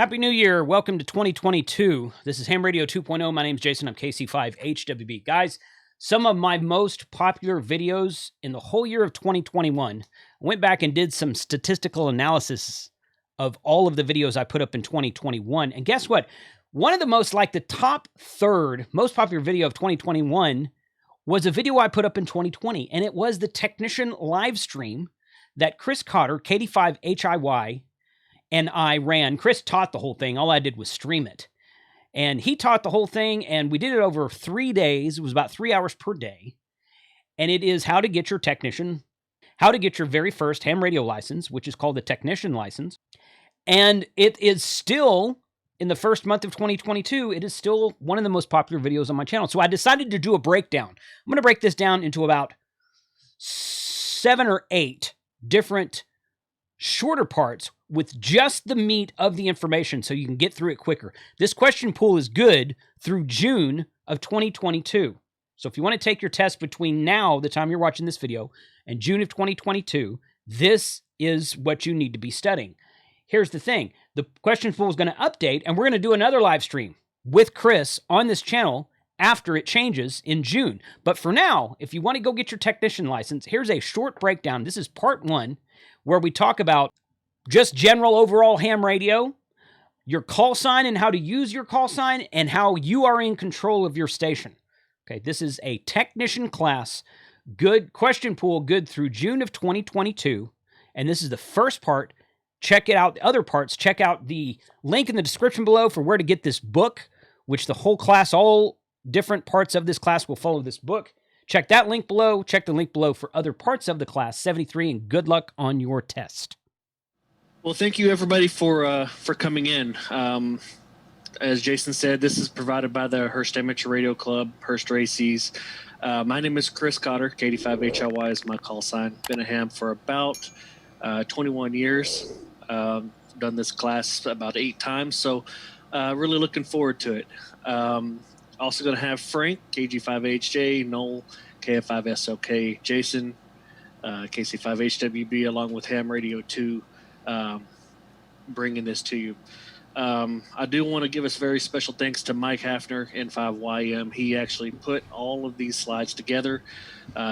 Happy New Year. Welcome to 2022. This is Ham Radio 2.0. My name is Jason. I'm KC5HWB. Guys, some of my most popular videos in the whole year of 2021, I went back and did some statistical analysis of all of the videos I put up in 2021. And guess what? One of the most, like the top third most popular video of 2021 was a video I put up in 2020. And it was the technician live stream that Chris Cotter, KD5HIY, and I ran. Chris taught the whole thing. All I did was stream it. And he taught the whole thing, and we did it over 3 days. It was about 3 hours per day. And it is how to get your very first ham radio license, which is called the technician license. And it is still, in the first month of 2022, it is still one of the most popular videos on my channel. So I decided to do a breakdown. I'm going to break this down into about 7 or 8 different shorter parts with just the meat of the information so you can get through it quicker. This question pool is good through June of 2022. So if you want to take your test between now, the time you're watching this video, and June of 2022, this is what you need to be studying. Here's the thing. The question pool is going to update, and we're going to do another live stream with Chris on this channel after it changes in June. But for now, if you want to go get your technician license, here's a short breakdown. This is part 1, where we talk about just general overall ham radio, your call sign and how to use your call sign, and how you are in control of your station. Okay, this is a technician class, good question pool, good through June of 2022. And this is the first part. Check it out. The other parts, check out the link in the description below for where to get this book, which the whole class, all different parts of this class will follow this book. Check that link below. Check the link below for other parts of the class 73, and good luck on your test. Well, thank you everybody for coming in. As Jason said, this is provided by the Hearst Amateur Radio Club, Hearst Races. My name is Chris Cotter. KD5HIY is my call sign. Been a ham for about 21 years. Done this class about 8 times, so really looking forward to it. Also going to have Frank, KG5HJ, Noel, KF5SOK, Jason, KC5HWB, along with Ham Radio 2, bringing this to you. I do want to give us very special thanks to Mike Hafner, N5YM. He actually put all of these slides together,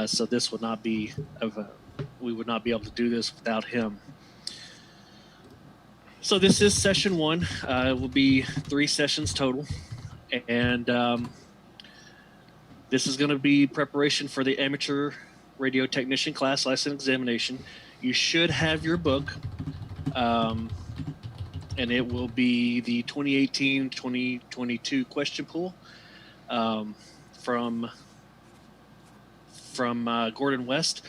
so this would not be we would not be able to do this without him. So this is session 1. It will be 3 sessions total. And this is going to be preparation for the amateur radio technician class license examination. You should have your book, and it will be the 2018-2022 question pool from Gordon West.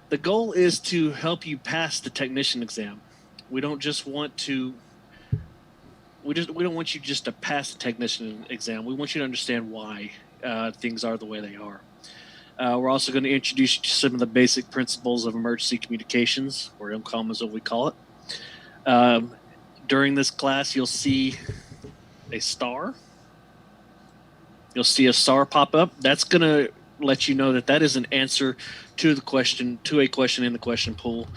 The goal is to help you pass the technician exam. We don't just want to. We don't want you just to pass the technician exam. We want you to understand why things are the way they are. We're also going to introduce you to some of the basic principles of emergency communications, or EMCOM is what we call it. During this class, you'll see a star. You'll see a star pop up. That's going to let you know that that is an answer to a question in the question pool,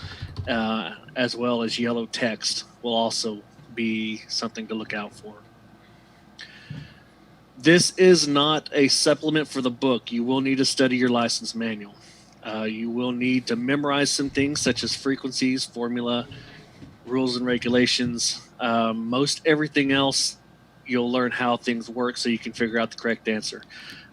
as well as yellow text will also be something to look out for. This is not a supplement for the book. You will need to study your license manual. You will need to memorize some things such as frequencies, formula, rules and regulations. Most everything else, you'll learn how things work so you can figure out the correct answer.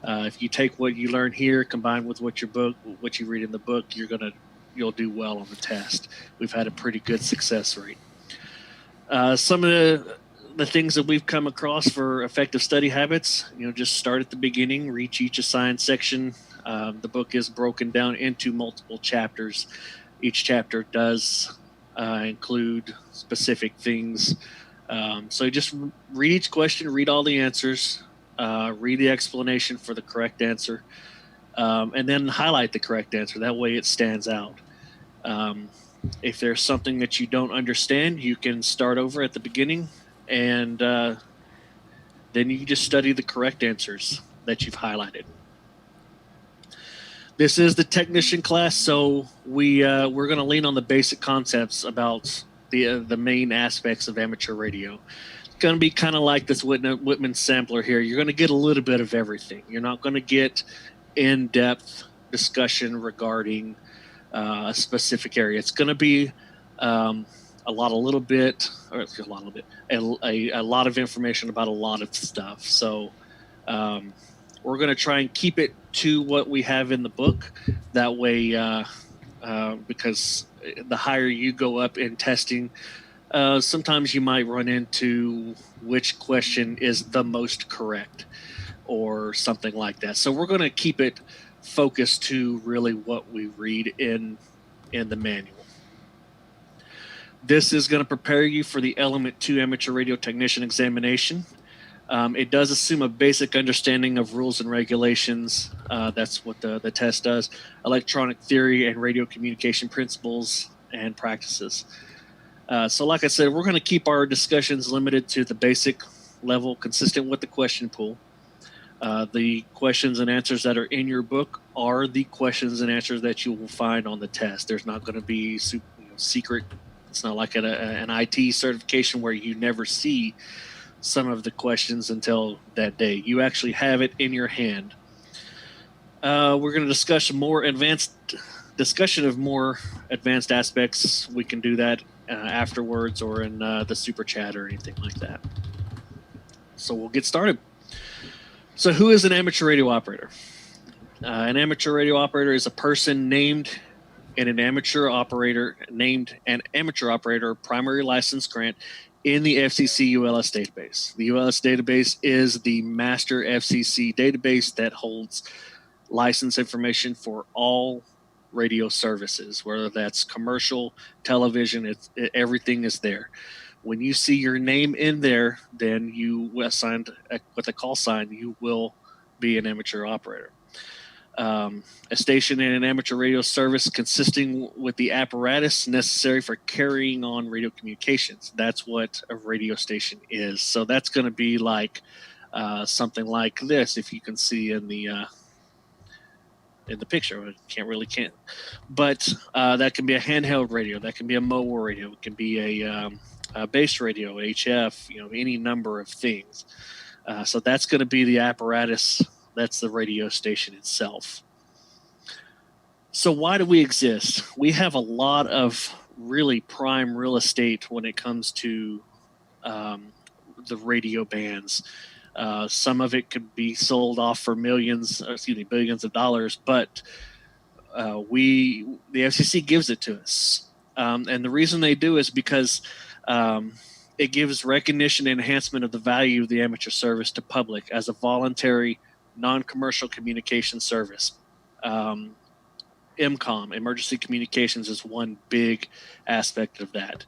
If you take what you learn here, combined with what you read in the book, you'll do well on the test. We've had a pretty good success rate. Some of the things that we've come across for effective study habits, just start at the beginning, reach each assigned section. The book is broken down into multiple chapters. Each chapter does include specific things. So just read each question, read all the answers, read the explanation for the correct answer, and then highlight the correct answer. That way it stands out. If there's something that you don't understand, you can start over at the beginning, and then you can just study the correct answers that you've highlighted. This is the technician class, so we're going to lean on the basic concepts about the main aspects of amateur radio. It's going to be kind of like this Whitman sampler here. You're going to get a little bit of everything. You're not going to get in-depth discussion regarding a specific area. It's going to be a lot of information about a lot of stuff. So we're going to try and keep it to what we have in the book. That way, because the higher you go up in testing, sometimes you might run into which question is the most correct or something like that. So we're going to keep it focused to really what we read in the manual. This is going to prepare you for the Element 2 Amateur Radio Technician examination. It does assume a basic understanding of rules and regulations. That's what the test does. Electronic theory and radio communication principles and practices. So like I said, we're going to keep our discussions limited to the basic level, consistent with the question pool. The questions and answers that are in your book are the questions and answers that you will find on the test. There's not going to be secret. It's not like an IT certification where you never see some of the questions until that day. You actually have it in your hand. We're going to discuss more advanced aspects. We can do that afterwards or in the super chat or anything like that. So we'll get started. So who is an amateur radio operator? An amateur radio operator is a person named an amateur operator primary license grant in the FCC ULS database. The ULS database is the master FCC database that holds license information for all radio services, whether that's commercial, television, everything is there. When you see your name in there, then you assigned with a call sign, you will be an amateur operator. A station in an amateur radio service consisting with the apparatus necessary for carrying on radio communications. That's what a radio station is. So that's going to be like something like this, if you can see in the picture. I can't. But that can be a handheld radio. That can be a mobile radio. It can be a base radio, HF, any number of things. So that's going to be the apparatus. That's the radio station itself. So why do we exist? We have a lot of really prime real estate when it comes to the radio bands. Some of it could be sold off for billions of dollars, but the FCC gives it to us. And the reason they do is because it gives recognition and enhancement of the value of the amateur service to public as a voluntary, non-commercial communication service. MCOM, emergency communications, is one big aspect of that.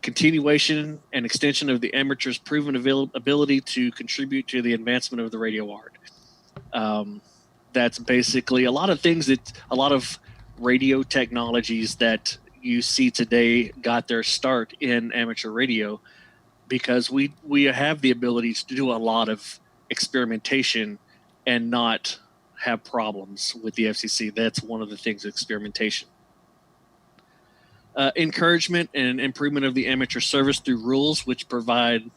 Continuation and extension of the amateur's proven ability to contribute to the advancement of the radio art. That's basically a lot of radio technologies that you see today got their start in amateur radio because we have the ability to do a lot of experimentation and not have problems with the FCC. That's one of the things, experimentation. Encouragement and improvement of the amateur service through rules which provide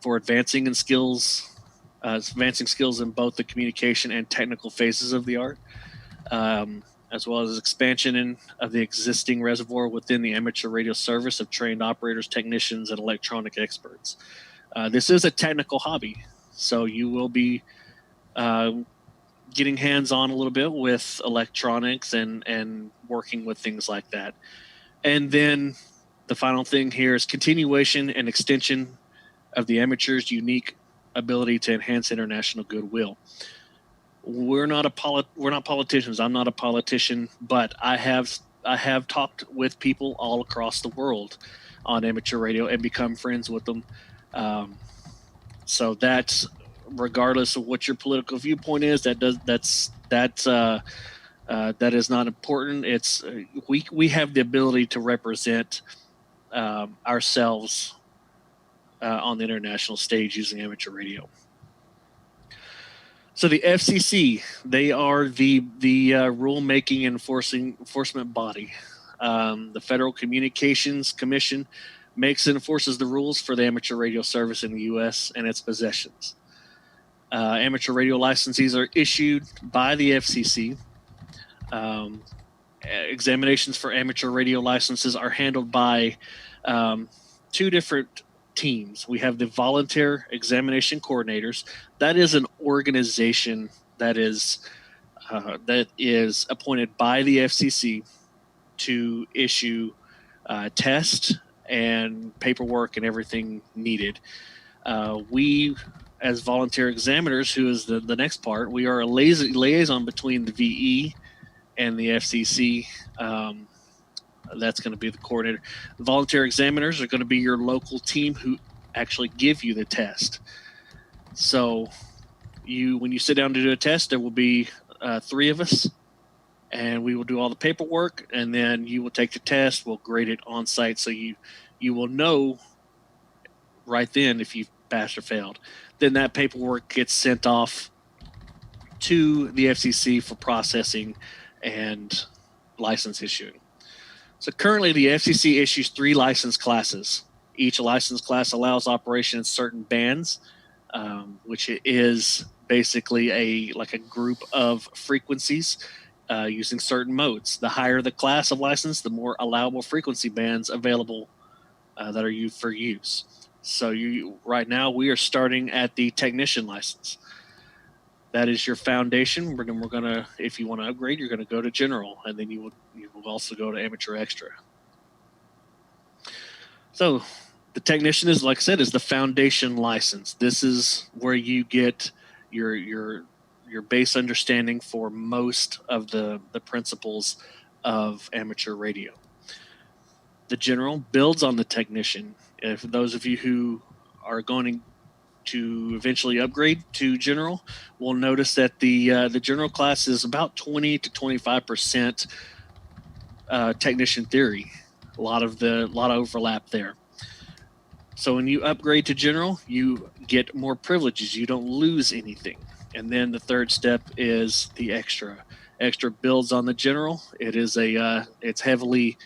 for advancing skills in both the communication and technical phases of the art, as well as expansion of the existing reservoir within the amateur radio service of trained operators, technicians, and electronic experts. This is a technical hobby, so you will be getting hands-on a little bit with electronics and working with things like that. And then the final thing here is continuation and extension of the amateur's unique ability to enhance international goodwill. We're not politicians. I'm not a politician, but I have talked with people all across the world on amateur radio and become friends with them. So that's regardless of what your political viewpoint is. That is not important. It's we have the ability to represent ourselves on the international stage using amateur radio. So the FCC, they are the rule-making and enforcement body. The Federal Communications Commission makes and enforces the rules for the amateur radio service in the U.S. and its possessions. Amateur radio licenses are issued by the FCC. Examinations for amateur radio licenses are handled by two different teams. We have the volunteer examination coordinators. That is an organization that is appointed by the FCC to issue tests and paperwork and everything needed. We, as volunteer examiners, who is the next part, we are a liaison between the VE and the FCC. That's going to be the coordinator. The volunteer examiners are going to be your local team who actually give you the test. So when you sit down to do a test, there will be 3 of us, and we will do all the paperwork, and then you will take the test. We'll grade it on site, so you will know right then if you've passed or failed. Then that paperwork gets sent off to the FCC for processing and license issuing. So currently the FCC issues 3 license classes. Each license class allows operation in certain bands, which is basically a group of frequencies using certain modes. The higher the class of license, the more allowable frequency bands available that are used for use. So right now we are starting at the technician license. That is your foundation. Then we're gonna, if you want to upgrade, you're gonna go to general, and then you will also go to amateur extra. So the technician is, like I said, is the foundation license. This is where you get your base understanding for most of the principles of amateur radio. The general builds on the technician. If those of you who are going to eventually upgrade to general will notice that the general class is about 20 to 25% technician theory. A lot of overlap there. So when you upgrade to general, you get more privileges. You don't lose anything. And then the third step is the extra. Extra builds on the general. It is it's heavily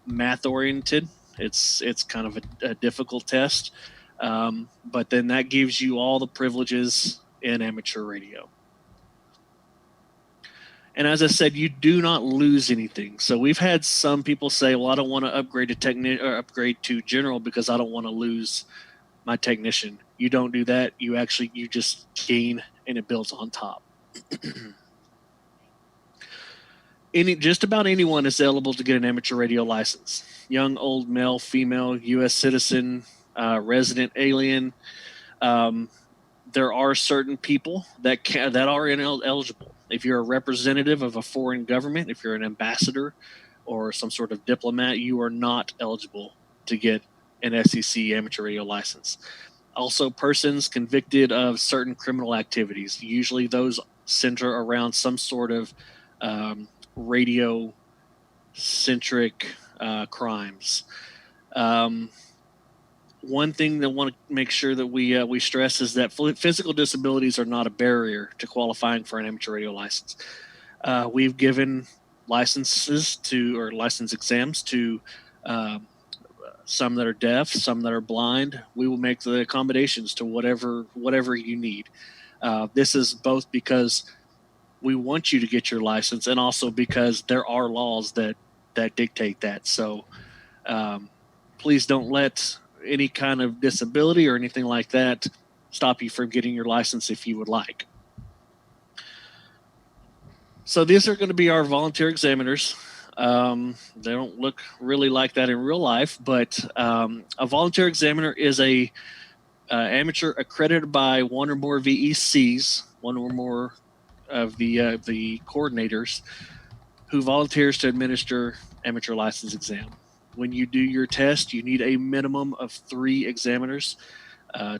math oriented. It's kind of a difficult test, but then that gives you all the privileges in amateur radio. And as I said, you do not lose anything. So we've had some people say, "Well, I don't want to upgrade to general because I don't want to lose my technician." You don't do that. You just gain, and it builds on top. Just about anyone is eligible to get an amateur radio license. Young, old, male, female, U.S. citizen, resident alien. There are certain people that are ineligible. If you're a representative of a foreign government, if you're an ambassador or some sort of diplomat, you are not eligible to get an FCC amateur radio license. Also, persons convicted of certain criminal activities. Usually those center around some sort of radio-centric crimes. One thing that I want to make sure that we stress is that physical disabilities are not a barrier to qualifying for an amateur radio license. We've given license exams to some that are deaf, some that are blind. We will make the accommodations to whatever you need. This is both because we want you to get your license, and also because there are laws that dictate that. So please don't let any kind of disability or anything like that stop you from getting your license if you would like. So these are going to be our volunteer examiners. They don't look really like that in real life, but a volunteer examiner is a amateur accredited by one or more VECs, one or more of the coordinators, who volunteers to administer amateur license exam. When you do your test, you need a minimum of 3 examiners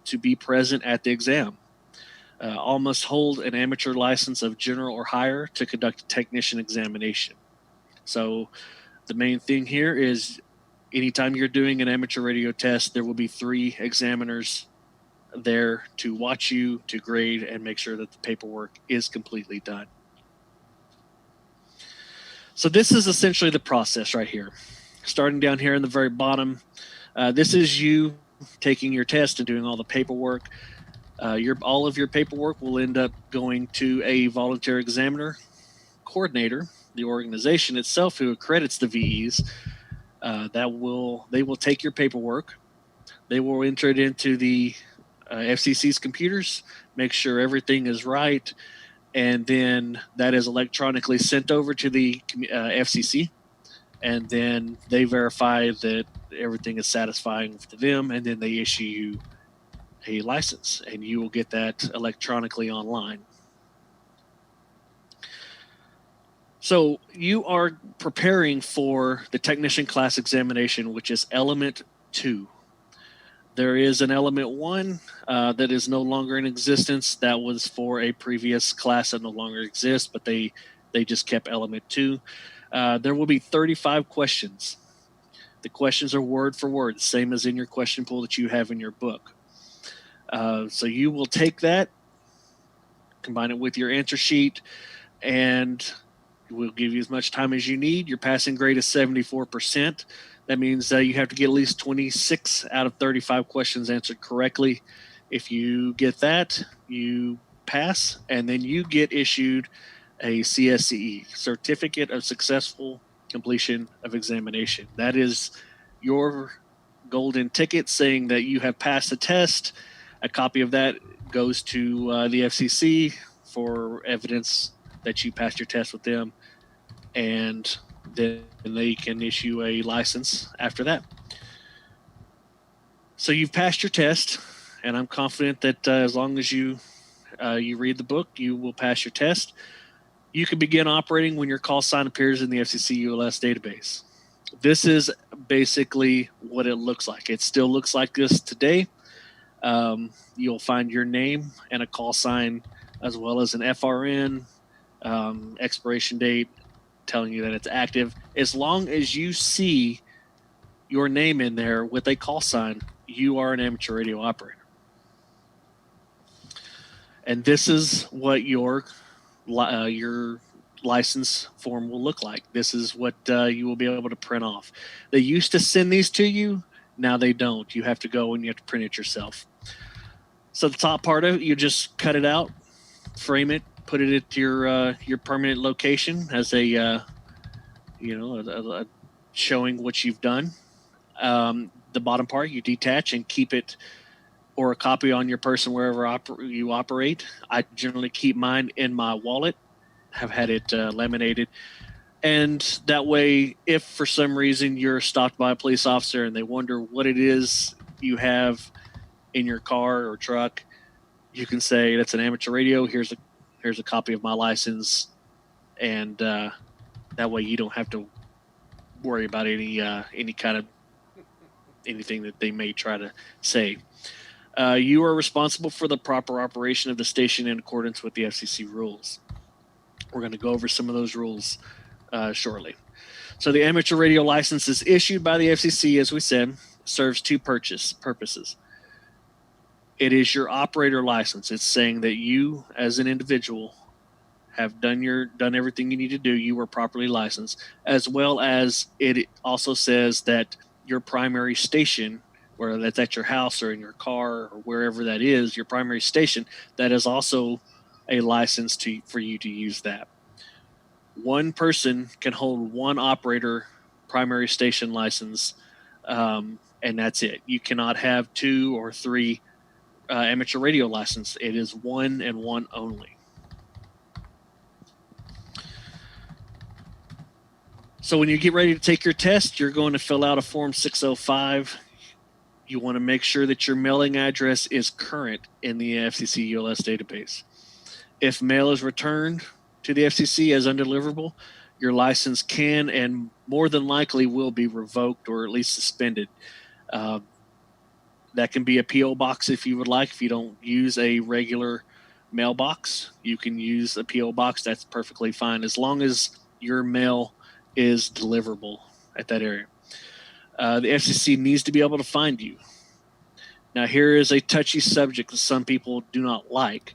to be present at the exam. All must hold an amateur license of general or higher to conduct a technician examination. So the main thing here is anytime you're doing an amateur radio test, there will be 3 examiners there to watch you, to grade, and make sure that the paperwork is completely done. So this is essentially the process right here. Starting down here in the very bottom, this is you taking your test and doing all the paperwork. All of your paperwork will end up going to a volunteer examiner coordinator, the organization itself who accredits the VEs. They will take your paperwork. They will enter it into the FCC's computers, make sure everything is right, and then that is electronically sent over to the FCC, and then they verify that everything is satisfying to them, and then they issue you a license, and you will get that electronically online. So you are preparing for the technician class examination, which is element 2. There is an element 1 that is no longer in existence. That was for a previous class that no longer exists, but they just kept element 2. There will be 35 questions. The questions are word for word, same as in your question pool that you have in your book. So you will take that, combine it with your answer sheet, and we'll give you as much time as you need. Your passing grade is 74%. That means you have to get at least 26 out of 35 questions answered correctly. If you get that, you pass, and then you get issued a CSCE, Certificate of Successful Completion of Examination. That is your golden ticket saying that you have passed the test. A copy of that goes to the FCC for evidence that you passed your test with them, and then they can issue a license after that. So you've passed your test, and I'm confident that as long as you read the book, you will pass your test. You can begin operating when your call sign appears in the FCC ULS database. This is basically what it looks like. It still looks like this today. You'll find your name and a call sign, as well as an FRN, expiration date, telling you that it's active. As long as you see your name in there with a call sign, you are an amateur radio operator. And this is what your license form will look like. This is what you will be able to print off. They used to send these to you. Now they don't. You have to go and you have to print it yourself. So the top part of it, you just cut it out, frame it, put it at your permanent location as a showing what you've done. The bottom part you detach and keep it, or a copy on your person wherever you operate. I generally keep mine in my wallet. Have had it laminated, and that way, if for some reason you're stopped by a police officer and they wonder what it is you have in your car or truck, you can say that's an amateur radio. Here's a copy of my license, and that way you don't have to worry about any kind of anything that they may try to say. You are responsible for the proper operation of the station in accordance with the FCC rules. We're going to go over some of those rules shortly. So the amateur radio license is issued by the FCC, as we said, serves two purposes. It is your operator license. It's saying that you, as an individual, have done everything you need to do. You were properly licensed, as well as it also says that your primary station, whether that's at your house or in your car or wherever that is, your primary station, that is also a license for you to use that. One person can hold one operator primary station license, and that's it. You cannot have 2 or 3 amateur radio license. It is one and one only. So when you get ready to take your test, you're going to fill out a Form 605. You want to make sure that your mailing address is current in the FCC ULS database. If mail is returned to the FCC as undeliverable, your license can and more than likely will be revoked or at least suspended. That can be a P.O. box if you would like. If you don't use a regular mailbox, you can use a P.O. box. That's perfectly fine as long as your mail is deliverable at that area. The FCC needs to be able to find you. Now, here is a touchy subject that some people do not like,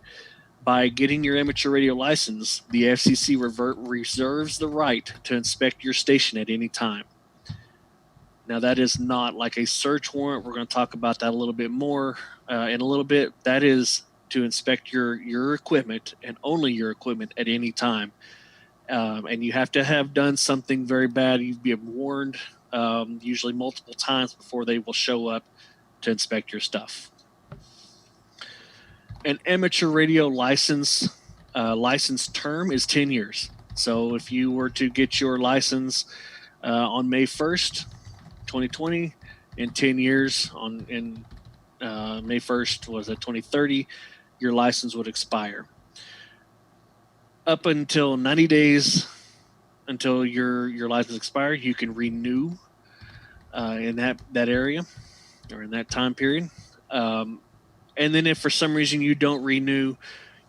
By getting your amateur radio license, the FCC reserves the right to inspect your station at any time. Now, that is not like a search warrant. We're going to talk about that a little bit more in a little bit. That is to inspect your equipment and only your equipment at any time. And you have to have done something very bad. You've been warned usually multiple times before they will show up to inspect your stuff. An amateur radio license term is 10 years. So if you were to get your license on May 1st, 2020, in 10 years in May 1st, was it 2030, your license would expire. Up until 90 days until your license expires, you can renew in that area or in that time period. And then if for some reason you don't renew,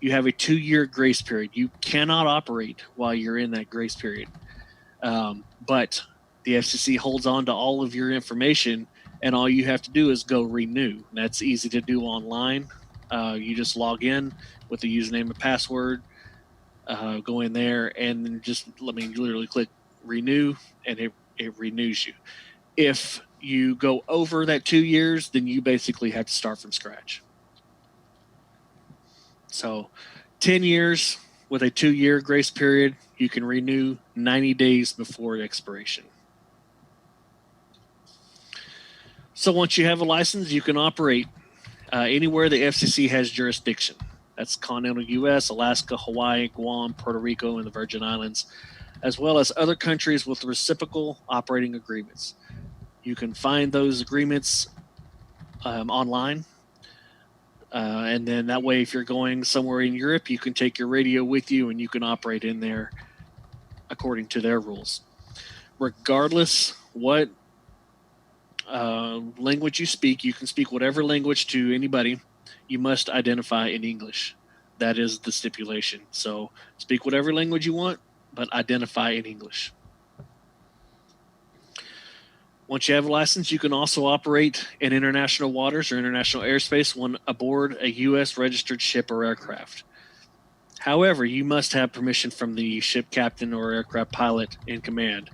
you have a 2-year grace period. You cannot operate while you're in that grace period. But the FCC holds on to all of your information, and all you have to do is go renew. That's easy to do online. You just log in with the username and password, go in there, and then you literally click renew, and it renews you. If you go over that 2 years, then you basically have to start from scratch. So 10 years with a 2-year grace period, you can renew 90 days before expiration. So once you have a license, you can operate anywhere the FCC has jurisdiction. That's continental U.S., Alaska, Hawaii, Guam, Puerto Rico, and the Virgin Islands, as well as other countries with reciprocal operating agreements. You can find those agreements online. And then that way, if you're going somewhere in Europe, you can take your radio with you and you can operate in there according to their rules. Regardless what language you speak, you can speak whatever language to anybody. You must identify in English. That is the stipulation. So speak whatever language you want, but identify in English. Once you have a license, you can also operate in international waters or international airspace when aboard a U.S. registered ship or aircraft. However, you must have permission from the ship captain or aircraft pilot in command.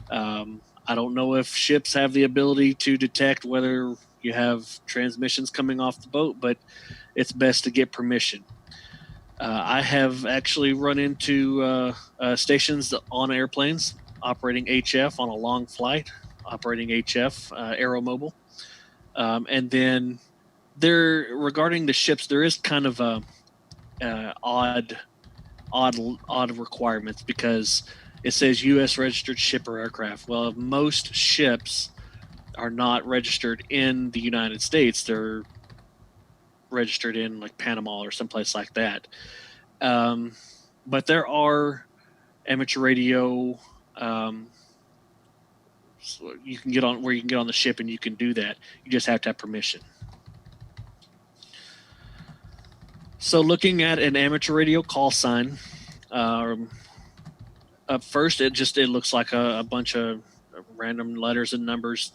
I don't know if ships have the ability to detect whether you have transmissions coming off the boat, but it's best to get permission. I have actually run into stations on airplanes operating HF on a long flight, operating HF, Aeromobile. And then regarding the ships, there is kind of odd requirements because it says U.S. registered ship or aircraft. Well, most ships are not registered in the United States. They're registered in like Panama or someplace like that. But there are amateur radio so you can get on the ship and you can do that. You just have to have permission. So looking at an amateur radio call sign, up first, it looks like a bunch of random letters and numbers.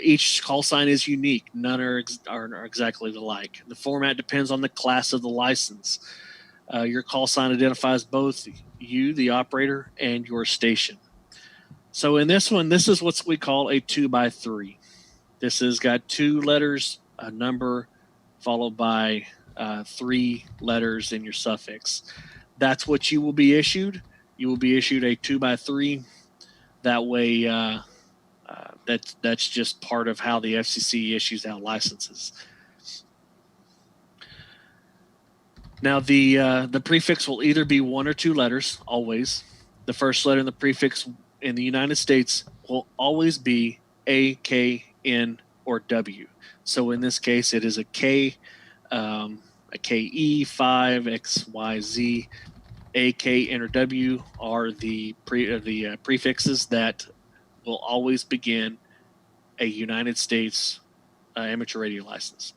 Each call sign is unique. None are exactly alike. The format depends on the class of the license. Your call sign identifies both you, the operator, and your station. So in this one, this is what we call a 2x3. This has got 2 letters, a number, followed by 3 letters in your suffix. That's what you will be issued. You will be issued a 2x3. That way, that's just part of how the FCC issues out licenses. Now, the prefix will either be 1 or 2 letters, always. The first letter in the prefix in the United States will always be A, K, N, or W. So in this case, it is a K, a KE, 5, X, Y, Z. A, K, N, or W are the prefixes that will always begin a United States amateur radio license.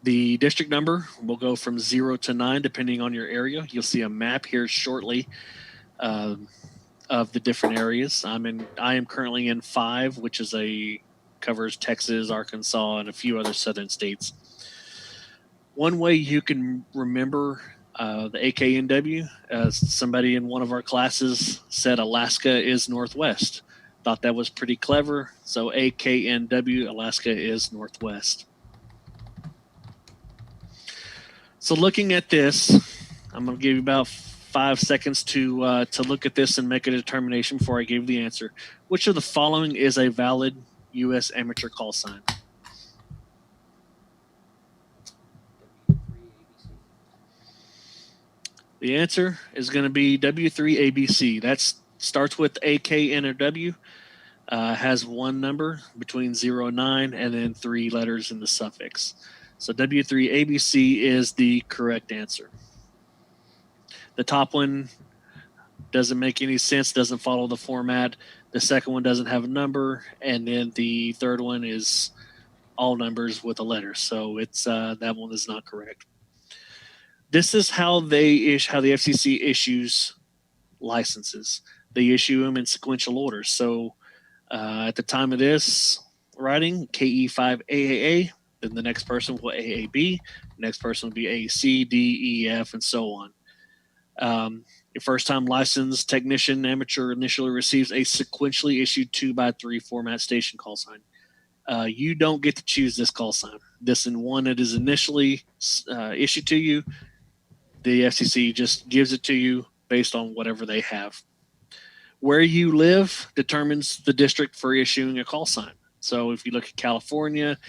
The district number will go from 0 to 9 depending on your area. You'll see a map here shortly of the different areas. I am currently in 5, which is. Covers Texas, Arkansas, and a few other southern states. One way you can remember the AKNW, somebody in one of our classes said Alaska is northwest. Thought that was pretty clever. So AKNW, Alaska is northwest. So looking at this, I'm going to give you about 5 seconds to look at this and make a determination before I give the answer. Which of the following is a valid U.S. amateur call sign? The answer is going to be W3ABC. That starts with AK and a W, has one number between 0 and 9, and then 3 letters in the suffix. So W3ABC is the correct answer. The top one doesn't make any sense, doesn't follow the format. The second one doesn't have a number, and then the third one is all numbers with a letter. So it's that one is not correct. This is how how the FCC issues licenses. They issue them in sequential order. So at the time of this writing, KE5AAA, then the next person will AAB, the next person will be AC, D, E, F, and so on. Your first-time licensed technician amateur initially receives a sequentially issued 2x3 format station call sign. You don't get to choose this call sign. This in one that is initially issued to you. The FCC just gives it to you based on whatever they have. Where you live determines the district for issuing a call sign. So if you look at California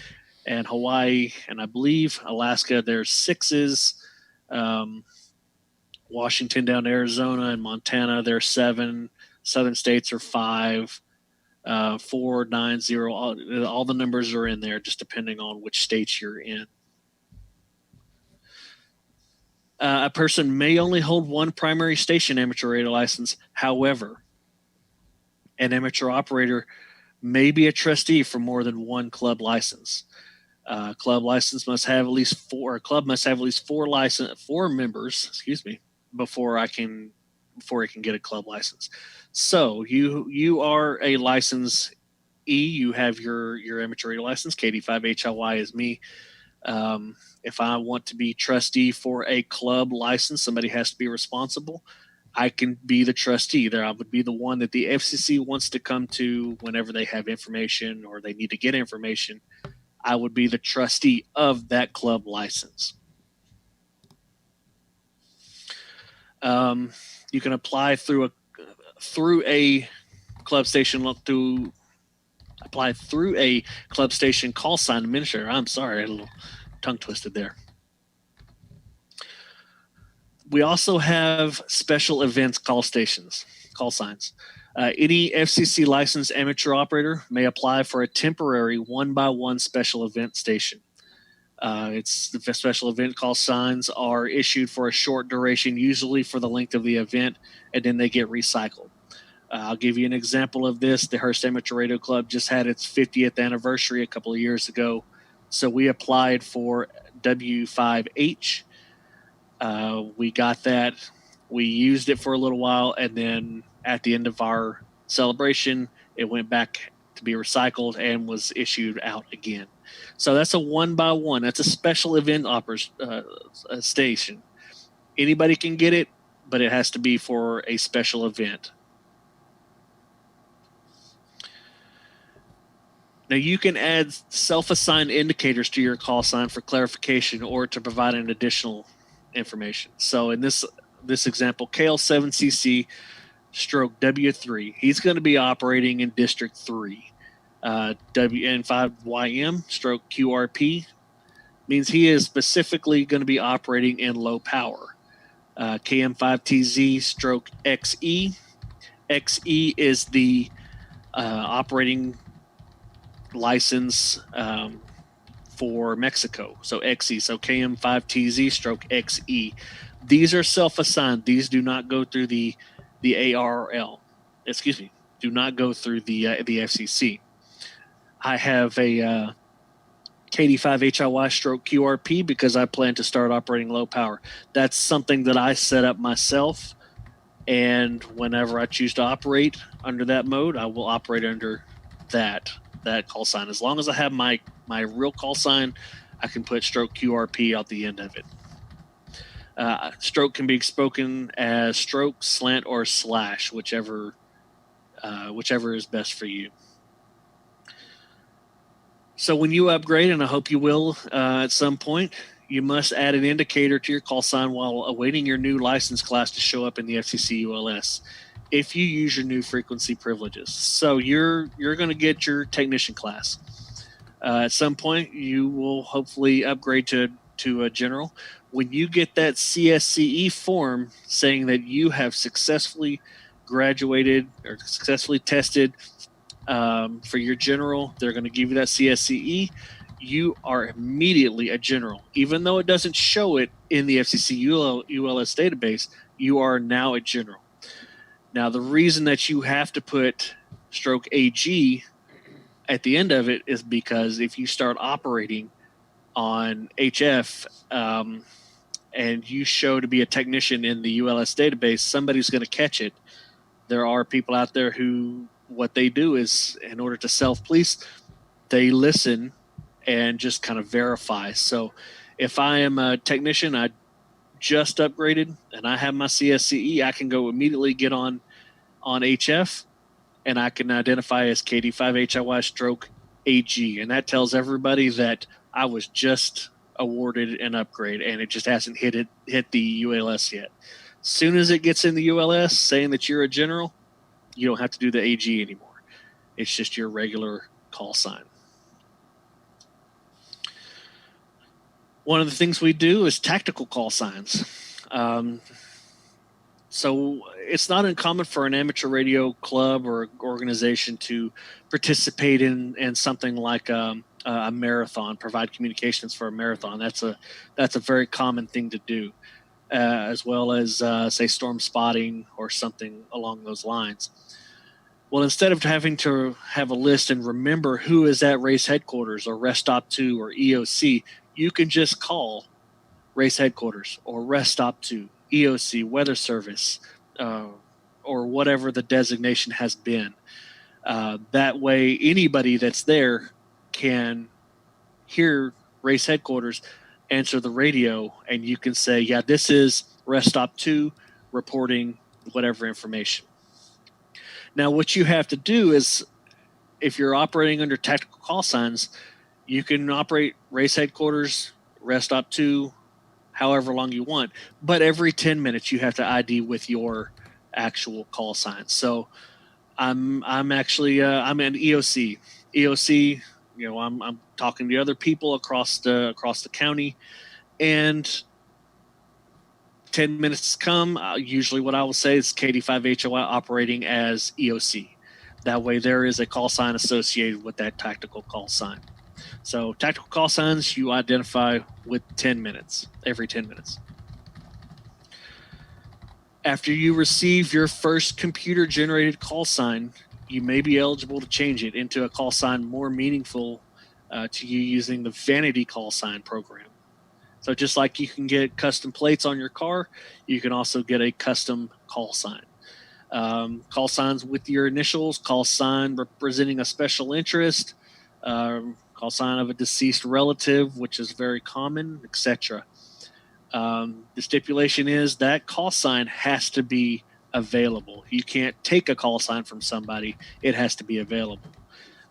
and Hawaii, and I believe Alaska, there's 6s. Washington down to Arizona and Montana, there's 7. Southern states are 5. 4, 9, 0. All the numbers are in there, just depending on which states you're in. A person may only hold one primary station amateur radio license. However, an amateur operator may be a trustee for more than one club license. Club license must have at least 4. Club must have at least 4 members. Before it can get a club license. So you are a license E. You have your amateur radio license. KD5HLY is me. If I want to be trustee for a club license, somebody has to be responsible. I can be the trustee there. I would be the one that the FCC wants to come to whenever they have information or they need to get information. I would be the trustee of that club license. You can apply through a club station call sign administrator. I'm sorry, I had a little tongue twisted there. We also have special events call signs. Any FCC licensed amateur operator may apply for a temporary 1x1 special event station. It's the special event call signs are issued for a short duration, usually for the length of the event, and then they get recycled. I'll give you an example of this. The Hearst Amateur Radio Club just had its 50th anniversary a couple of years ago, so we applied for W5H. We got that. We used it for a little while, and then at the end of our celebration, it went back to be recycled and was issued out again. So that's a 1x1. That's a special event station. Anybody can get it, but it has to be for a special event. Now you can add self-assigned indicators to your call sign for clarification or to provide an additional information. So in this example, KL7CC stroke W3, he's going to be operating in District 3. WN5YM stroke QRP means he is specifically going to be operating in low power. KM5TZ stroke XE. XE is the operating license for Mexico. So XE. So KM5TZ stroke XE. These are self-assigned. These do not go through the ARRL. Do not go through the FCC. I have a KD5HIY stroke QRP because I plan to start operating low power. That's something that I set up myself, and whenever I choose to operate under that mode, I will operate under that call sign. As long as I have my real call sign, I can put stroke QRP at the end of it. Stroke can be spoken as stroke, slant, or slash, whichever is best for you. So when you upgrade, and I hope you will at some point, you must add an indicator to your call sign while awaiting your new license class to show up in the FCC ULS if you use your new frequency privileges. So you're going to get your technician class. At some point, you will hopefully upgrade to a general. When you get that CSCE form saying that you have successfully graduated or successfully tested for your general, they're going to give you that CSCE. You are immediately a general. Even though it doesn't show it in the FCC ULS database, you are now a general. Now, the reason that you have to put stroke AG at the end of it is because if you start operating on HF and you show to be a technician in the ULS database, somebody's going to catch it. There are people out there who, what they do is, in order to self-police, they listen and just kind of verify. So if I am a technician, I just upgraded and I have my CSCE, I can go immediately get on HF and I can identify as KD5HIY stroke AG. And that tells everybody that I was just awarded an upgrade and it just hasn't hit the ULS yet. As soon as it gets in the ULS saying that you're a general, you don't have to do the AG anymore. It's just your regular call sign. One of the things we do is tactical call signs. So it's not uncommon for an amateur radio club or organization to participate in something like a marathon, provide communications for a marathon. That's a very common thing to do, as well as say storm spotting or something along those lines. Well, instead of having to have a list and remember who is at race headquarters or rest stop 2 or EOC, you can just call race headquarters or rest stop 2, EOC, weather service, or whatever the designation has been. That way, anybody that's there can hear race headquarters, answer the radio, and you can say, yeah, this is rest stop 2 reporting whatever information. Now, what you have to do is, if you're operating under tactical call signs, you can operate race headquarters, rest stop 2, however long you want. But every 10 minutes, you have to ID with your actual call sign. So I'm actually I'm an EOC. EOC, you know, I'm talking to other people across the county, and 10 minutes come, usually what I will say is KD5HOI operating as EOC. That way there is a call sign associated with that tactical call sign. So tactical call signs you identify with 10 minutes, every 10 minutes. After you receive your first computer-generated call sign, you may be eligible to change it into a call sign more meaningful to you using the vanity call sign program. So just like you can get custom plates on your car, you can also get a custom call sign. Call signs with your initials, call sign representing a special interest, call sign of a deceased relative, which is very common, etc. The stipulation is that call sign has to be available. You can't take a call sign from somebody. It has to be available.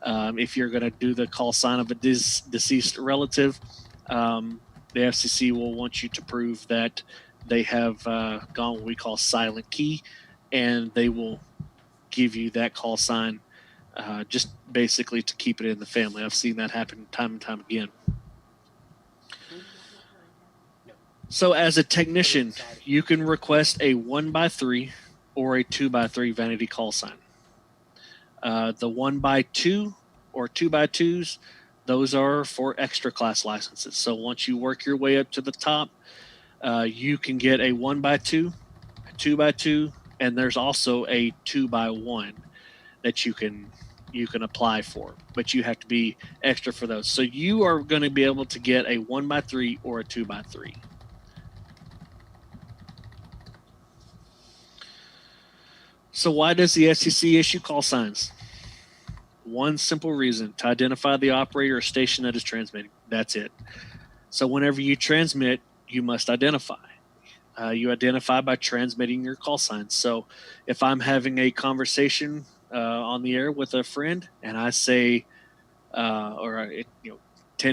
If you're going to do the call sign of a deceased relative, the FCC will want you to prove that they have gone what we call silent key, and they will give you that call sign just basically to keep it in the family. I've seen that happen time and time again. So as a technician, you can request a 1x3 or a 2x3 vanity call sign. The 1x2 or 2x2s, those are for extra class licenses. So once you work your way up to the top, you can get a 1x2, a 2x2, and there's also a 2x1 that you can apply for, but you have to be extra for those. So you are going to be able to get a 1x3 or a 2x3. So why does the FCC issue call signs? One simple reason: to identify the operator or station that is transmitting. That's it. So whenever you transmit, you must identify. You identify by transmitting your call sign. So if I'm having a conversation on the air with a friend and I say, 10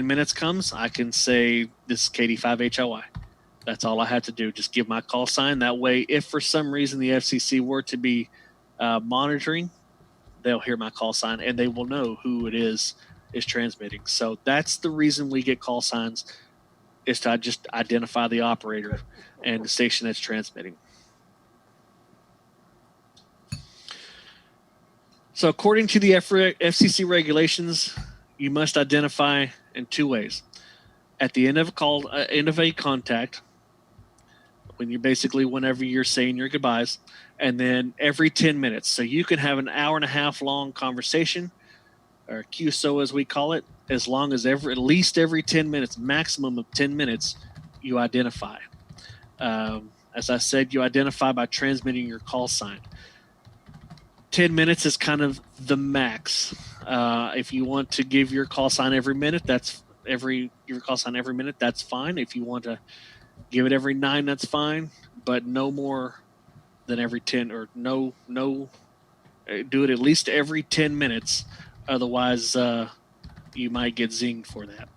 minutes comes, I can say, this is KD5HLY. That's all I have to do. Just give my call sign. That way, if for some reason the FCC were to be monitoring, they'll hear my call sign and they will know who it is transmitting. So that's the reason we get call signs, is to just identify the operator and the station that's transmitting. So according to the FCC regulations, you must identify in two ways. At the end of a call, end of a contact, whenever you're saying your goodbyes, and then every 10 minutes. So you can have an hour and a half long conversation, or QSO as we call it, as long as at least every 10 minutes, maximum of 10 minutes, you identify. As I said, you identify by transmitting your call sign. 10 minutes is kind of the max. If you want to give your call sign every minute, that's fine. If you want to give it every 9, that's fine, but no more than every 10, or no, do it at least every 10 minutes. Otherwise, you might get zinged for that.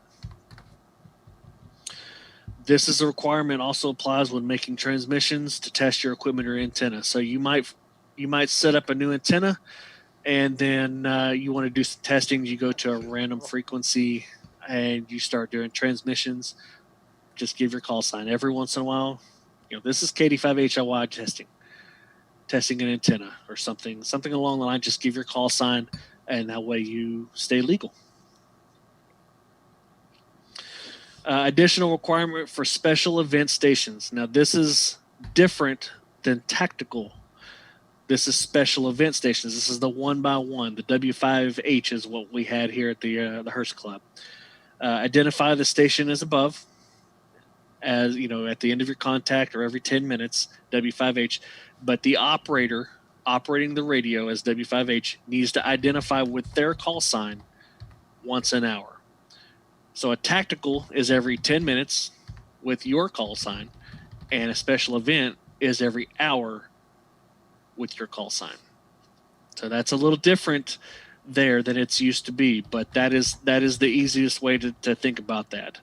This is a requirement also applies when making transmissions to test your equipment or antenna. So you might set up a new antenna, and then you want to do some testing. You go to a random frequency and you start doing transmissions. Just give your call sign every once in a while. This is KD5HLY testing an antenna or something along the line. Just give your call sign, and that way you stay legal. Additional requirement for special event stations. Now, this is different than tactical. This is special event stations. This is the 1x1. The W5H is what we had here at the Hearst Club. Identify the station as above, as at the end of your contact or every 10 minutes, W5H. But the operator operating the radio as W5H needs to identify with their call sign once an hour. So a tactical is every 10 minutes with your call sign, and a special event is every hour with your call sign. So that's a little different there than it's used to be, but that is the easiest way to think about that.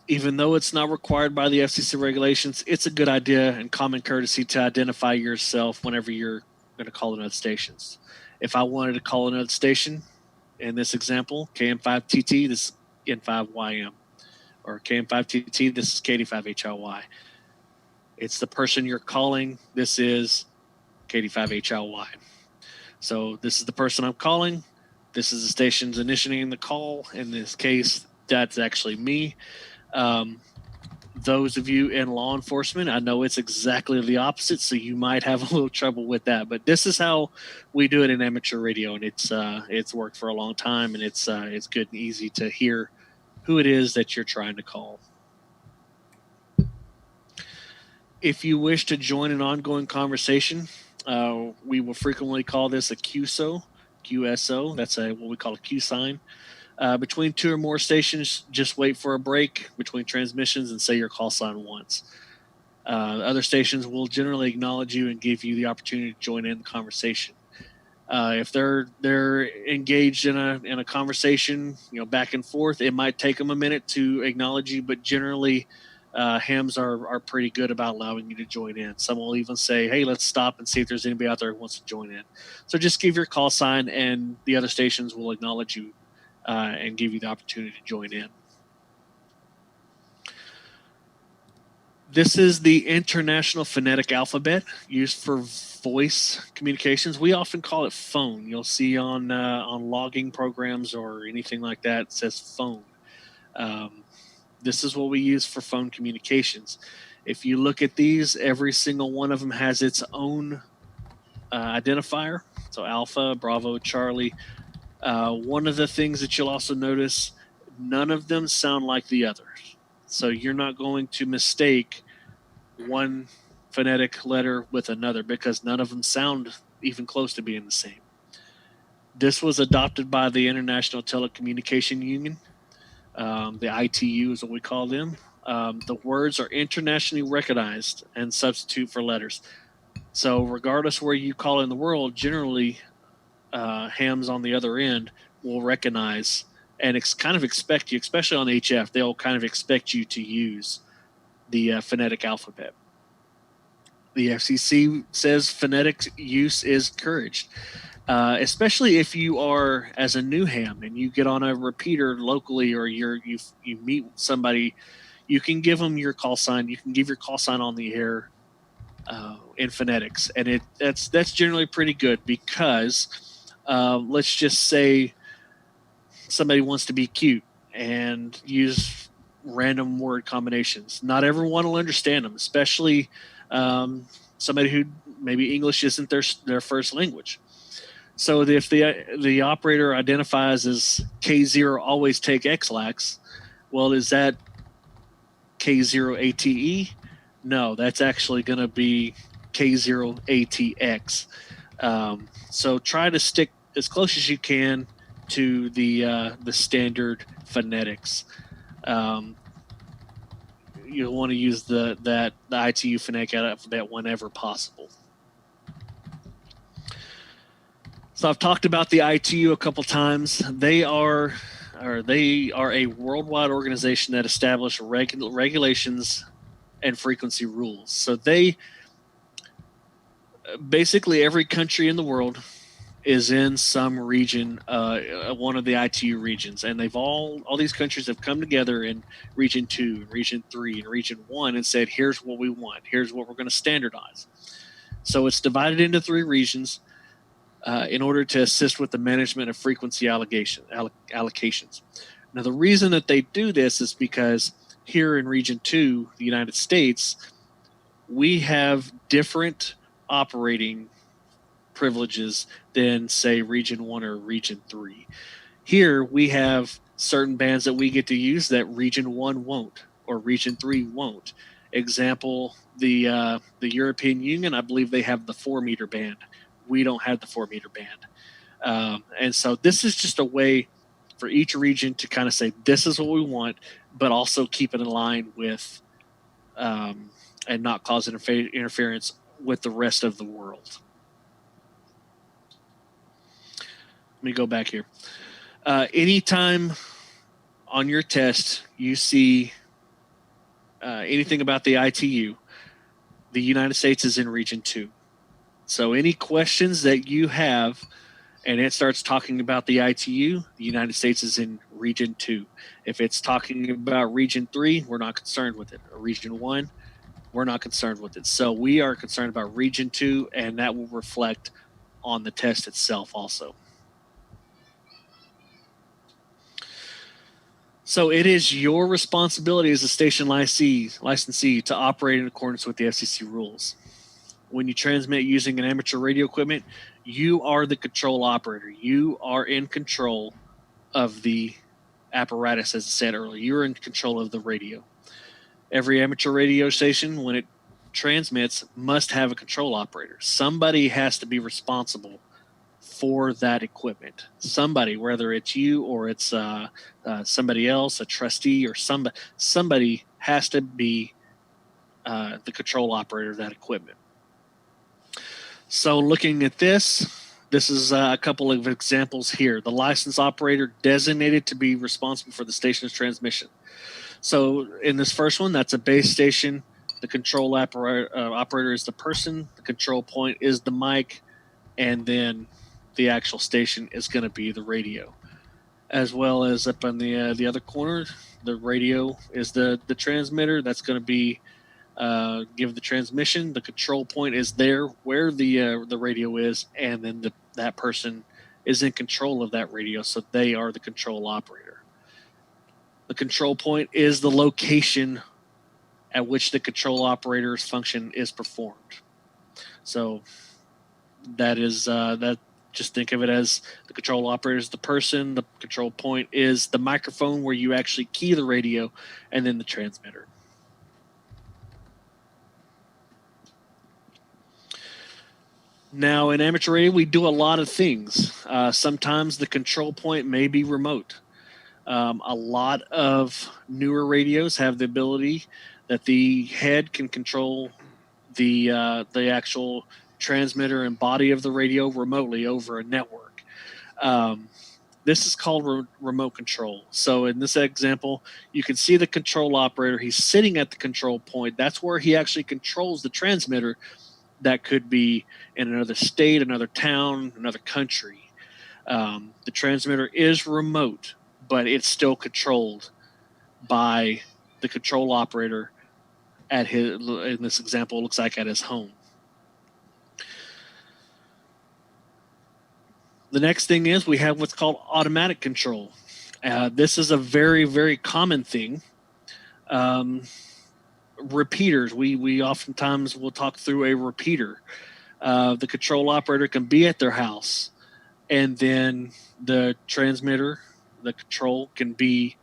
Even though it's not required by the FCC regulations, it's a good idea and common courtesy to identify yourself whenever you're going to call another stations. If I wanted to call another station, in this example, KM5TT, this is N5YM, or KM5TT, this is KD5HLY. It's the person you're calling. This is KD5HLY. So this is the person I'm calling. This is the station's initiating the call. In this case, that's actually me. Those of you in law enforcement, I know it's exactly the opposite, so you might have a little trouble with that. But this is how we do it in amateur radio, and it's worked for a long time, and it's good and easy to hear who it is that you're trying to call. If you wish to join an ongoing conversation, we will frequently call this a QSO. That's what we call a Q sign. Between two or more stations, just wait for a break between transmissions and say your call sign once. Other stations will generally acknowledge you and give you the opportunity to join in the conversation. If they're engaged in a conversation, back and forth, it might take them a minute to acknowledge you, but generally, hams are pretty good about allowing you to join in. Some will even say, "Hey, let's stop and see if there's anybody out there who wants to join in." So just give your call sign, and the other stations will acknowledge you and give you the opportunity to join in. This is the International Phonetic Alphabet used for voice communications. We often call it phone. You'll see on logging programs or anything like that, it says phone. This is what we use for phone communications. If you look at these, every single one of them has its own identifier. So Alpha, Bravo, Charlie. One of the things that you'll also notice, none of them sound like the others. So you're not going to mistake one phonetic letter with another because none of them sound even close to being the same. This was adopted by the International Telecommunication Union. The ITU is what we call them. The words are internationally recognized and substitute for letters. So regardless where you call in the world, generally hams on the other end will recognize and kind of expect you, especially on HF, they'll kind of expect you to use the phonetic alphabet. The FCC says phonetic use is encouraged, especially if you are as a new ham and you get on a repeater locally, or you meet somebody. You can give them your call sign. You can give your call sign on the air in phonetics, and that's generally pretty good because let's just say somebody wants to be cute and use random word combinations. Not everyone will understand them, especially somebody who maybe English isn't their first language. So if the operator identifies as K0 always take XLAX, well, is that K0 ATE? No, that's actually going to be K0 ATX. So try to stick as close as you can to the standard phonetics. You'll want to use the ITU phonetic alphabet whenever possible. So I've talked about the ITU a couple times. They are a worldwide organization that established regulations and frequency rules. So they basically, every country in the world is in some region, one of the ITU regions, and all these countries have come together in region 2, region 3, and region 1 and said, here's what we want, here's what we're going to standardize. So it's divided into 3 regions in order to assist with the management of frequency allocations. Now, the reason that they do this is because here in region 2, the United States, we have different operating privileges than, say, region 1 or region 3. Here we have certain bands that we get to use that region 1 won't, or region 3 won't. Example, the European Union, I believe they have the 4-meter band. We don't have the 4-meter band. And so this is just a way for each region to kind of say, this is what we want, but also keep it in line with and not cause interference with the rest of the world. Let me go back here. Anytime on your test you see anything about the ITU, the United States is in region 2. So any questions that you have and it starts talking about the ITU, the United States is in region 2. If it's talking about region 3, we're not concerned with it. Or region 1, we're not concerned with it. So we are concerned about region 2, and that will reflect on the test itself also. So it is your responsibility as a station licensee to operate in accordance with the FCC rules. When you transmit using an amateur radio equipment, you are the control operator. You are in control of the apparatus, as I said earlier. You're in control of the radio. Every amateur radio station, when it transmits, must have a control operator. Somebody has to be responsible for that equipment. Somebody, whether it's you or it's somebody else, a trustee, or somebody has to be the control operator of that equipment. So looking at this is a couple of examples here. The license operator designated to be responsible for the station's transmission. So in this first one, that's a base station. The control operator is the person. The control point is the mic. And then the actual station is going to be the radio. As well as up on the other corner, the radio is the transmitter. That's going to be give the transmission. The control point is there where the radio is, and then that person is in control of that radio, so they are the control operator. The control point is the location at which the control operator's function is performed. So that is that. Just think of it as the control operator is the person, the control point is the microphone where you actually key the radio, and then the transmitter. Now, in amateur radio, we do a lot of things. Sometimes the control point may be remote. A lot of newer radios have the ability that the head can control the actual transmitter and body of the radio remotely over a network. This is called remote control. So in this example, you can see the control operator. He's sitting at the control point. That's where he actually controls the transmitter. That could be in another state, another town, another country. The transmitter is remote, but it's still controlled by the control operator at his, in this example, it looks like at his home. The next thing is we have what's called automatic control. This is a very, very common thing. Repeaters, we oftentimes will talk through a repeater. The control operator can be at their house, and then the transmitter, the control can be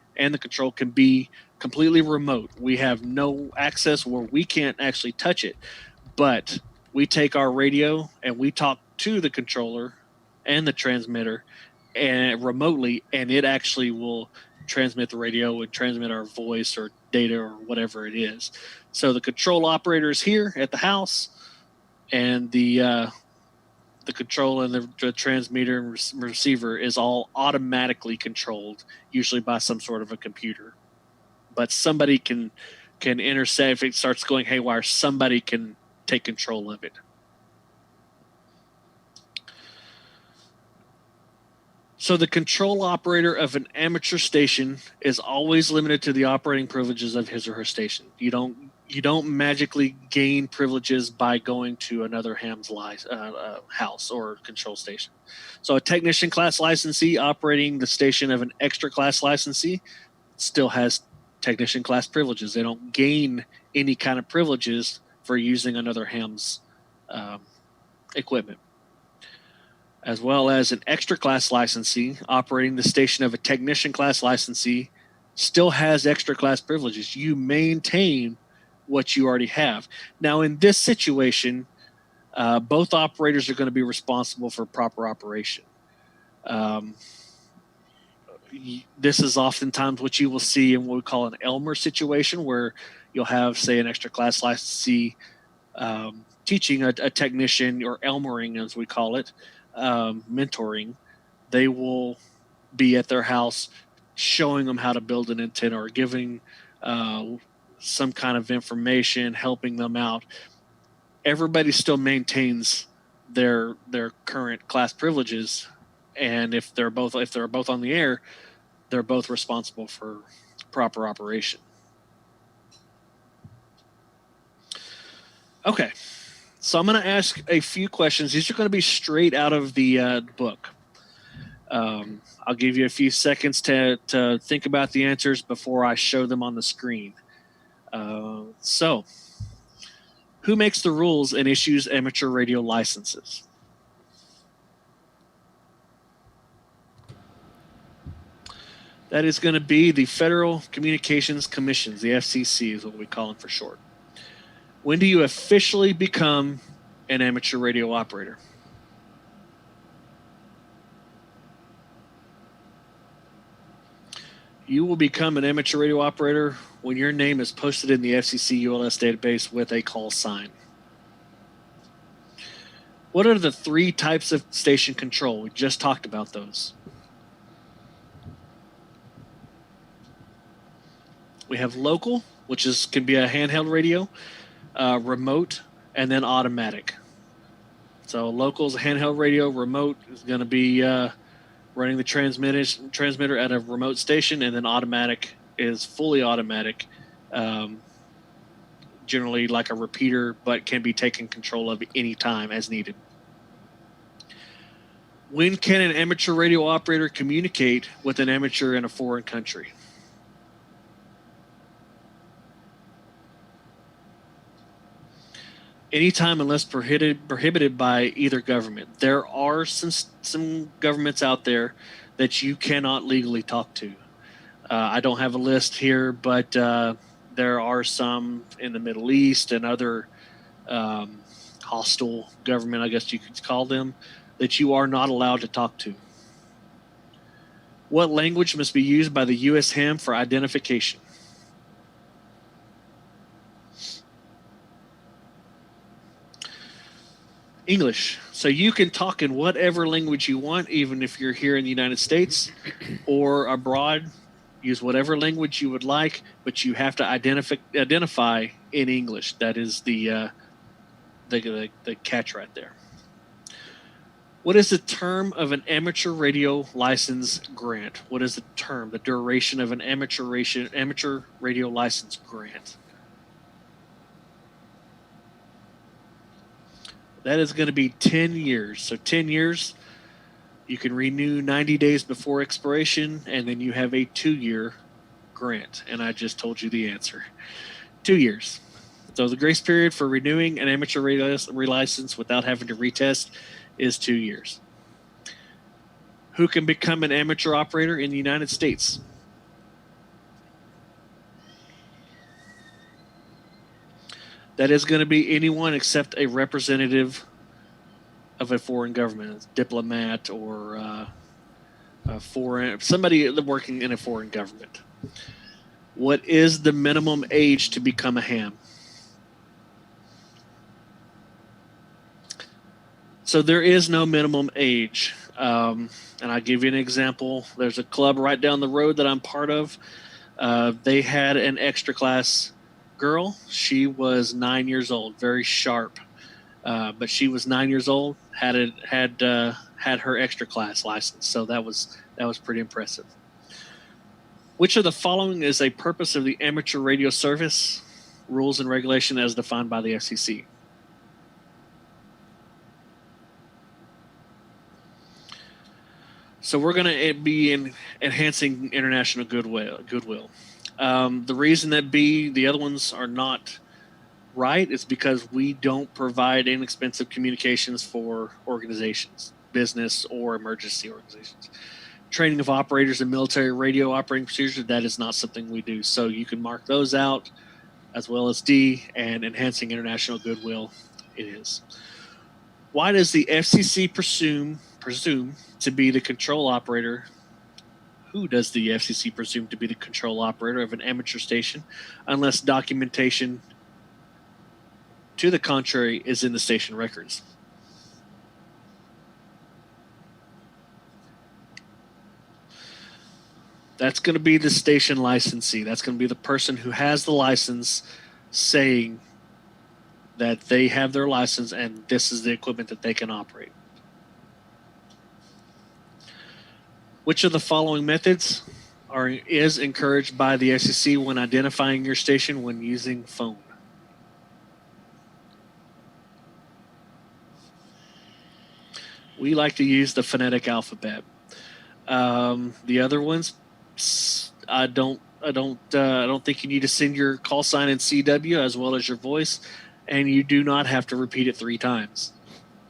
completely remote. We have no access where we can't actually touch it, but we take our radio and we talk to the controller and the transmitter and remotely, and it actually will transmit the radio and transmit our voice or data or whatever it is. So the control operator is here at the house, and the control and the transmitter and receiver is all automatically controlled, usually by some sort of a computer. But somebody can intercept. If it starts going haywire, somebody can take control of it. So the control operator of an amateur station is always limited to the operating privileges of his or her station. You don't magically gain privileges by going to another ham's house or control station. So a technician class licensee operating the station of an extra class licensee still has technician class privileges. They don't gain any kind of privileges for using another ham's equipment. As well as an extra class licensee operating the station of a technician class licensee still has extra class privileges. You maintain what you already have. Now, in this situation, both operators are going to be responsible for proper operation. This is oftentimes what you will see in what we call an Elmer situation, where you'll have, say, an extra class licensee teaching a technician, or Elmering as we call it, mentoring. They will be at their house showing them how to build an antenna, or giving some kind of information, helping them out. Everybody still maintains their current class privileges, and if they're both on the air, they're both responsible for proper operation. Okay, so I'm going to ask a few questions. These are going to be straight out of the book. I'll give you a few seconds to think about the answers before I show them on the screen. So, who makes the rules and issues amateur radio licenses? That is going to be the Federal Communications Commissions, the FCC is what we call them for short. When do you officially become an amateur radio operator? You will become an amateur radio operator when your name is posted in the FCC ULS database with a call sign. What are the 3 types of station control? We just talked about those. We have local, which can be a handheld radio, remote, and then automatic. So local is a handheld radio, remote is going to be running the transmitter at a remote station, and then automatic is fully automatic, generally like a repeater, but can be taken control of any time as needed. When can an amateur radio operator communicate with an amateur in a foreign country? Anytime, unless prohibited by either government. There are some governments out there that you cannot legally talk to. I don't have a list here, but there are some in the Middle East and other hostile government, I guess you could call them, that you are not allowed to talk to. What language must be used by the U.S. ham for identification? English. So you can talk in whatever language you want, even if you're here in the United States or abroad. Use whatever language you would like, but you have to identify in English. That is the catch right there. What is the term of an amateur radio license grant? What is the term, the duration of an amateur radio license grant? That is going to be 10 years. So 10 years, you can renew 90 days before expiration, and then you have a 2-year grant. And I just told you the answer. 2 years. So the grace period for renewing an amateur license without having to retest is 2 years. Who can become an amateur operator in the United States? That is going to be anyone except a representative of a foreign government, a diplomat or somebody working in a foreign government. What is the minimum age to become a ham? So there is no minimum age. And I'll give you an example. There's a club right down the road that I'm part of. They had an extra class girl. She was 9 years old, very sharp. But she was 9 years old, had her extra class license. So that was pretty impressive. Which of the following is a purpose of the amateur radio service? Rules and regulation as defined by the FCC. So we're going to be enhancing international goodwill. The reason that the other ones are not right is because we don't provide inexpensive communications for organizations, business or emergency organizations. Training of operators in military radio operating procedures, that is not something we do. So you can mark those out, as well as D, and enhancing international goodwill, it is. Why does the FCC presume to be the control operator? Who does the FCC presume to be the control operator of an amateur station unless documentation to the contrary is in the station records? That's going to be the station licensee. That's going to be the person who has the license saying that they have their license and this is the equipment that they can operate. Which of the following methods is encouraged by the FCC when identifying your station when using phone? We like to use the phonetic alphabet. The other ones, I don't think you need to send your call sign in CW as well as your voice, and you do not have to repeat it 3 times,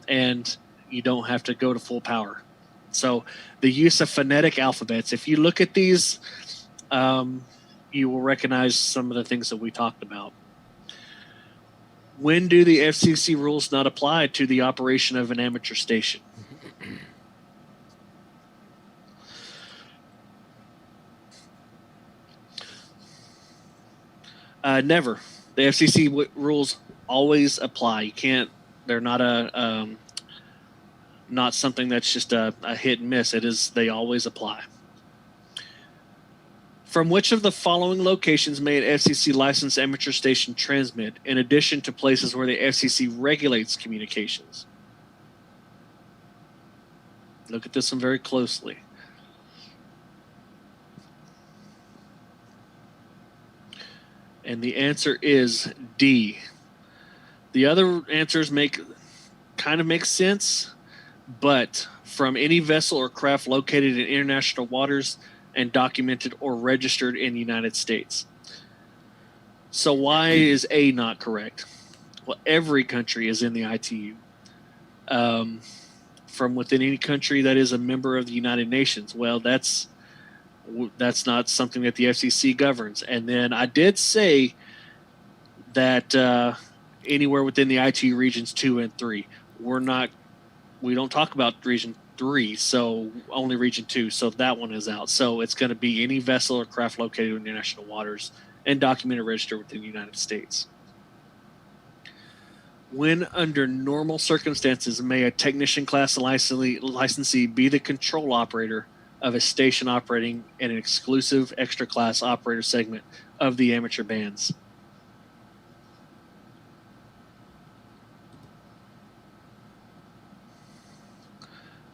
and you don't have to go to full power. So the use of phonetic alphabets, if you look at these, you will recognize some of the things that we talked about. When do the FCC rules not apply to the operation of an amateur station? Never. The FCC rules always apply. You can't. They're not not something that's just a hit and miss. It is. They always apply. From which of the following locations may an FCC licensed amateur station transmit, in addition to places where the FCC regulates communications? Look at this one very closely. And the answer is D. The other answers kind of make sense, but from any vessel or craft located in international waters and documented or registered in the United States. So why is A not correct? Well, every country is in the ITU. From within any country that is a member of the United Nations. Well, that's not something that the FCC governs. And then I did say that anywhere within the IT regions 2 and 3. We don't talk about region 3, so only region 2. So that one is out. So it's going to be any vessel or craft located in international waters and documented registered within the United States. When under normal circumstances may a technician class licensee be the control operator of a station operating in an exclusive extra class operator segment of the amateur bands?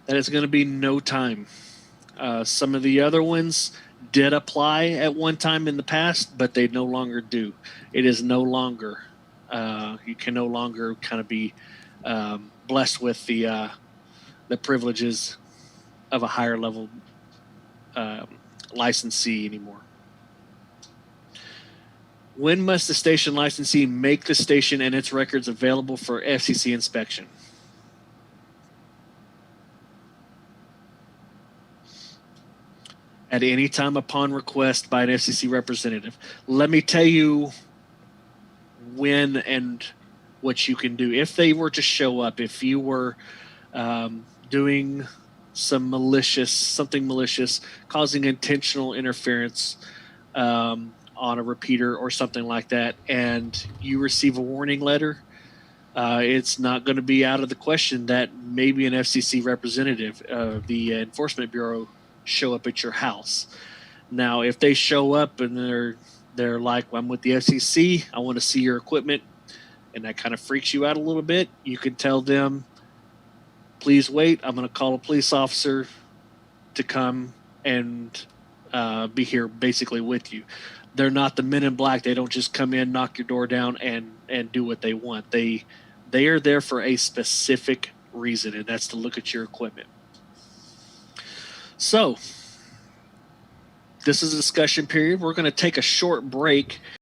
That is going to be no time. Some of the other ones did apply at one time in the past, but they no longer do. It is no longer. You can no longer kind of be blessed with the privileges of a higher level licensee anymore. When must the station licensee make the station and its records available for FCC inspection? At any time upon request by an FCC representative. Let me tell you when and what you can do. If they were to show up, if you were doing something malicious, causing intentional interference on a repeater or something like that, and you receive a warning letter, it's not going to be out of the question that maybe an FCC representative, the Enforcement Bureau, show up at your house. Now, if they show up and they're like, well, I'm with the FCC, I want to see your equipment, and that kind of freaks you out a little bit, you can tell them, please wait, I'm going to call a police officer to come and be here basically with you. They're not the men in black. They don't just come in, knock your door down, and do what they want. They are there for a specific reason, and that's to look at your equipment. So this is a discussion period. We're going to take a short break.